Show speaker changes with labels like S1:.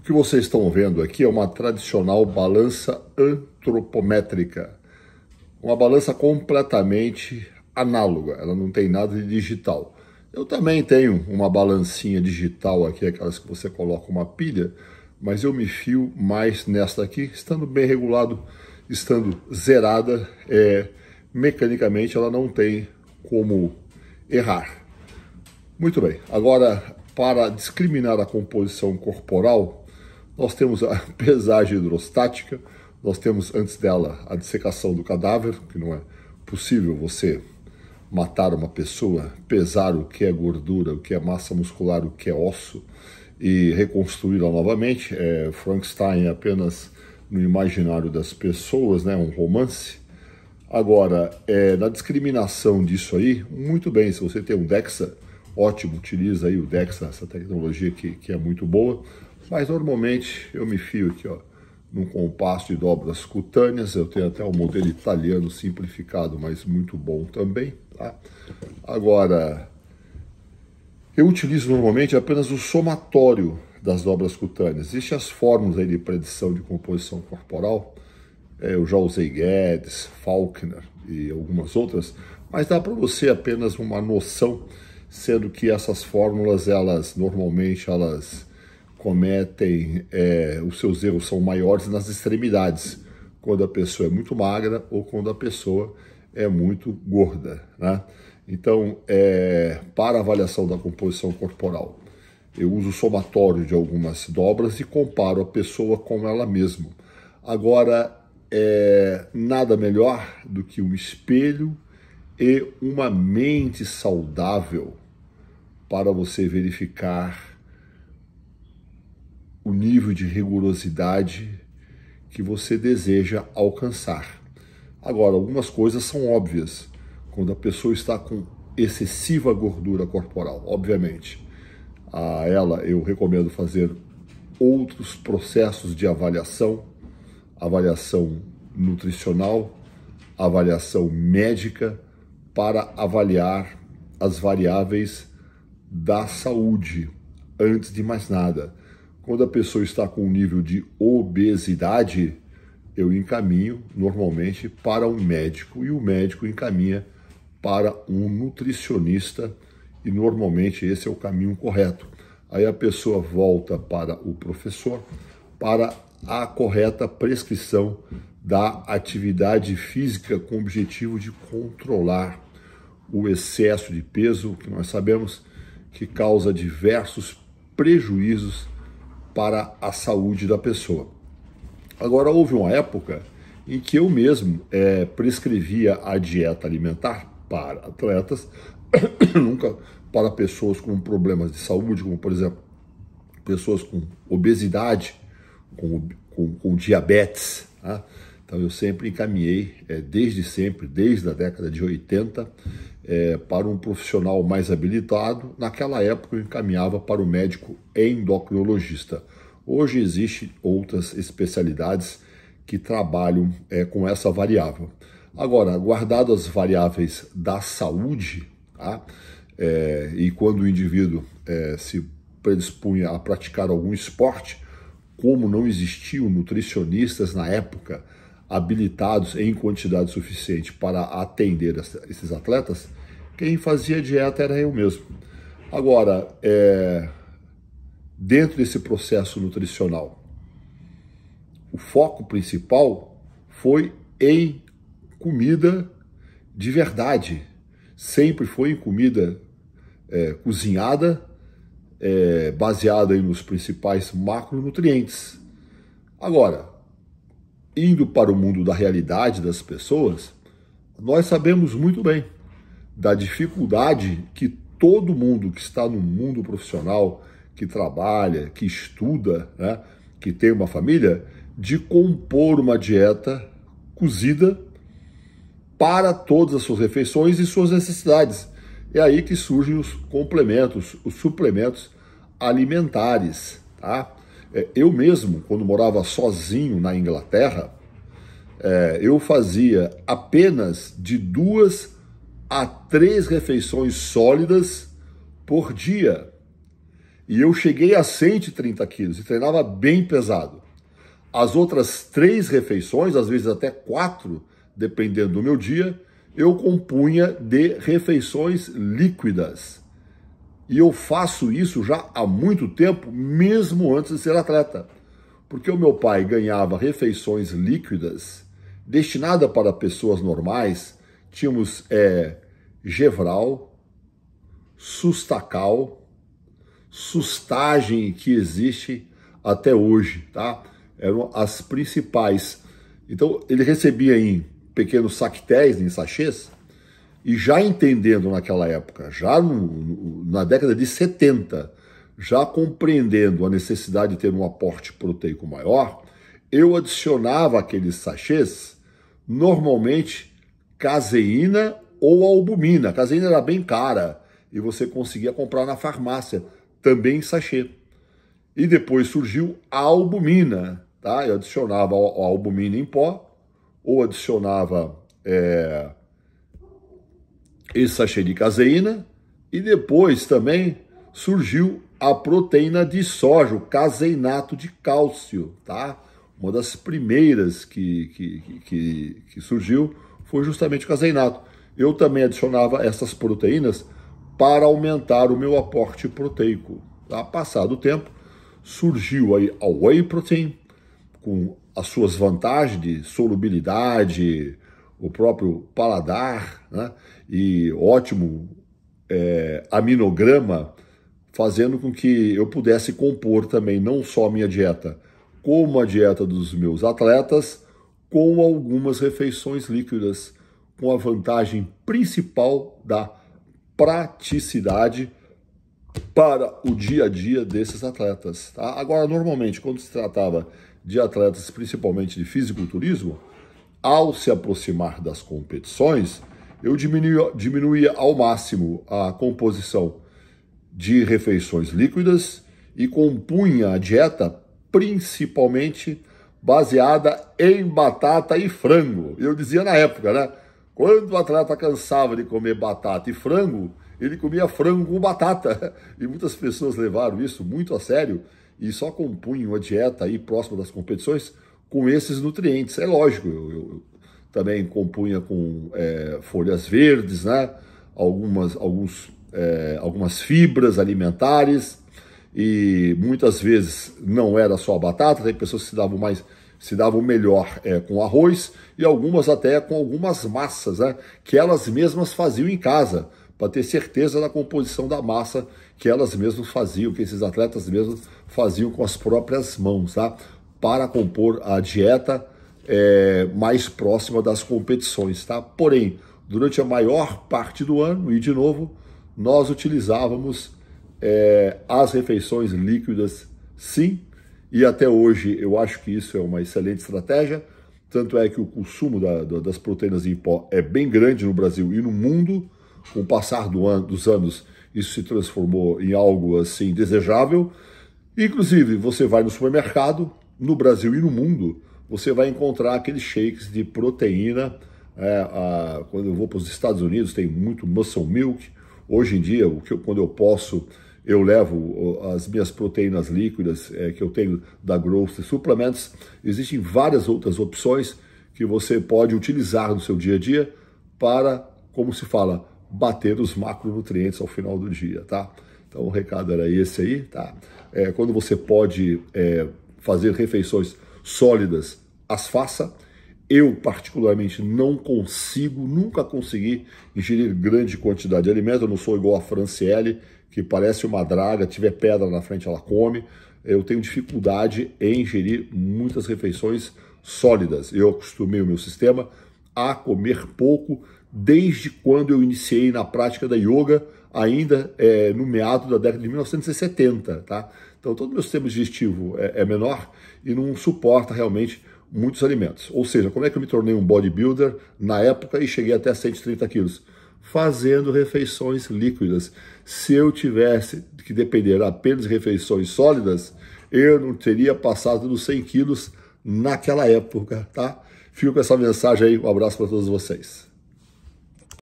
S1: que vocês estão vendo aqui é uma tradicional balança antropométrica, uma balança completamente análoga, ela não tem nada de digital. Eu também tenho uma balancinha digital aqui, aquelas que você coloca uma pilha, mas eu me fio mais nesta aqui, estando bem regulado, estando zerada, mecanicamente ela não tem como errar. Muito bem, agora para discriminar a composição corporal, nós temos a pesagem hidrostática, nós temos antes dela a dissecação do cadáver, que não é possível você matar uma pessoa, pesar o que é gordura, o que é massa muscular, o que é osso e reconstruí-la novamente. Frankenstein é apenas no imaginário das pessoas, né? Um romance. Agora, na discriminação disso aí, muito bem, se você tem um DEXA, ótimo, utiliza aí o DEXA, essa tecnologia que é muito boa, mas normalmente eu me fio aqui, ó, num compasso de dobras cutâneas. Eu tenho até um modelo italiano simplificado, mas muito bom também, tá? Agora, eu utilizo normalmente apenas o somatório das dobras cutâneas. Existem as fórmulas aí de predição de composição corporal, eu já usei Guedes, Faulkner e algumas outras, mas dá para você apenas uma noção, sendo que essas fórmulas, normalmente elas cometem, os seus erros são maiores nas extremidades, quando a pessoa é muito magra ou quando a pessoa é muito gorda, né? Então, para avaliação da composição corporal, eu uso o somatório de algumas dobras e comparo a pessoa com ela mesma. Agora, nada melhor do que um espelho e uma mente saudável para você verificar o nível de rigorosidade que você deseja alcançar. Agora, algumas coisas são óbvias. Quando a pessoa está com excessiva gordura corporal, obviamente, a ela eu recomendo fazer outros processos de avaliação nutricional, avaliação médica, para avaliar as variáveis da saúde, antes de mais nada. Quando a pessoa está com um nível de obesidade, eu encaminho normalmente para um médico e o médico encaminha para um nutricionista e normalmente esse é o caminho correto. Aí a pessoa volta para o professor para a correta prescrição da atividade física com o objetivo de controlar o excesso de peso, que nós sabemos que causa diversos prejuízos para a saúde da pessoa. Agora, houve uma época em que eu mesmo prescrevia a dieta alimentar para atletas, nunca para pessoas com problemas de saúde, como por exemplo, pessoas com obesidade, com diabetes, tá? Então eu sempre encaminhei, desde a década de 80, para um profissional mais habilitado. Naquela época eu encaminhava para o médico endocrinologista. Hoje existem outras especialidades que trabalham com essa variável. Agora, guardado as variáveis da saúde, tá? E quando o indivíduo se predispunha a praticar algum esporte, como não existiam nutricionistas na época habilitados em quantidade suficiente para atender esses atletas, quem fazia dieta era eu mesmo. Agora, dentro desse processo nutricional, o foco principal foi em comida de verdade. Sempre foi em comida cozinhada, baseada aí nos principais macronutrientes. Agora, indo para o mundo da realidade das pessoas, nós sabemos muito bem da dificuldade que todo mundo que está no mundo profissional, que trabalha, que estuda, né, que tem uma família, de compor uma dieta cozida para todas as suas refeições e suas necessidades. É aí que surgem os complementos, os suplementos alimentares, tá? Eu mesmo, quando morava sozinho na Inglaterra, eu fazia apenas de 2 a 3 refeições sólidas por dia. E eu cheguei a 130 quilos e treinava bem pesado. As outras 3 refeições, às vezes até 4, dependendo do meu dia, eu compunha de refeições líquidas. E eu faço isso já há muito tempo, mesmo antes de ser atleta. Porque o meu pai ganhava refeições líquidas destinadas para pessoas normais. Tínhamos Gevral, Sustacal, Sustagem, que existe até hoje, tá? Eram as principais. Então, ele recebia em pequenos saquetéis, em sachês, e já entendendo naquela época, já na década de 70, já compreendendo a necessidade de ter um aporte proteico maior, eu adicionava aqueles sachês, normalmente, caseína ou albumina. A caseína era bem cara e você conseguia comprar na farmácia, também em sachê. E depois surgiu a albumina, tá? Eu adicionava a albumina em pó, ou adicionava esse sachê de caseína, e depois também surgiu a proteína de soja, o caseinato de cálcio, tá? Uma das primeiras que surgiu foi justamente o caseinato. Eu também adicionava essas proteínas para aumentar o meu aporte proteico. Tá? Passado o tempo, surgiu aí a Whey Protein, com as suas vantagens de solubilidade, o próprio paladar, né? E ótimo aminograma, fazendo com que eu pudesse compor também não só a minha dieta, como a dieta dos meus atletas, com algumas refeições líquidas, com a vantagem principal da praticidade para o dia a dia desses atletas. Tá? Agora, normalmente, quando se tratava de atletas, principalmente de fisiculturismo, ao se aproximar das competições, eu diminuía ao máximo a composição de refeições líquidas e compunha a dieta principalmente baseada em batata e frango. Eu dizia na época, né? Quando o atleta cansava de comer batata e frango, ele comia frango com batata. E muitas pessoas levaram isso muito a sério e só compunham a dieta aí próxima das competições com esses nutrientes. É lógico, eu também compunha com folhas verdes, né? Algumas fibras alimentares, e muitas vezes não era só a batata, tem pessoas que se davam melhor com arroz, e algumas até com algumas massas, né? Que elas mesmas faziam em casa, para ter certeza da composição da massa que elas mesmas faziam, que esses atletas mesmos faziam com as próprias mãos, tá? Para compor a dieta mais próxima das competições, tá? Porém, durante a maior parte do ano, e de novo, nós utilizávamos as refeições líquidas, sim, e até hoje eu acho que isso é uma excelente estratégia, tanto é que o consumo das proteínas em pó é bem grande no Brasil e no mundo. Com o passar dos anos, isso se transformou em algo assim desejável. Inclusive, você vai no supermercado, no Brasil e no mundo, você vai encontrar aqueles shakes de proteína. Quando eu vou para os Estados Unidos, tem muito muscle milk. Hoje em dia, quando eu posso, eu levo as minhas proteínas líquidas que eu tenho da Growth Supplements. Existem várias outras opções que você pode utilizar no seu dia a dia para, como se fala, bater os macronutrientes ao final do dia, tá? Então o recado era esse aí, tá? Quando você pode fazer refeições sólidas, as faça. Eu, particularmente, nunca consegui ingerir grande quantidade de alimento. Eu não sou igual a Franciele, que parece uma draga, tiver pedra na frente, ela come. Eu tenho dificuldade em ingerir muitas refeições sólidas. Eu acostumei o meu sistema a comer pouco desde quando eu iniciei na prática da yoga, ainda no meado da década de 1970, tá? Então, todo o meu sistema digestivo é menor e não suporta realmente muitos alimentos. Ou seja, como é que eu me tornei um bodybuilder na época e cheguei até 130 quilos? Fazendo refeições líquidas. Se eu tivesse que depender apenas de refeições sólidas, eu não teria passado dos 100 quilos naquela época, tá? Fico com essa mensagem aí, um abraço para todos vocês.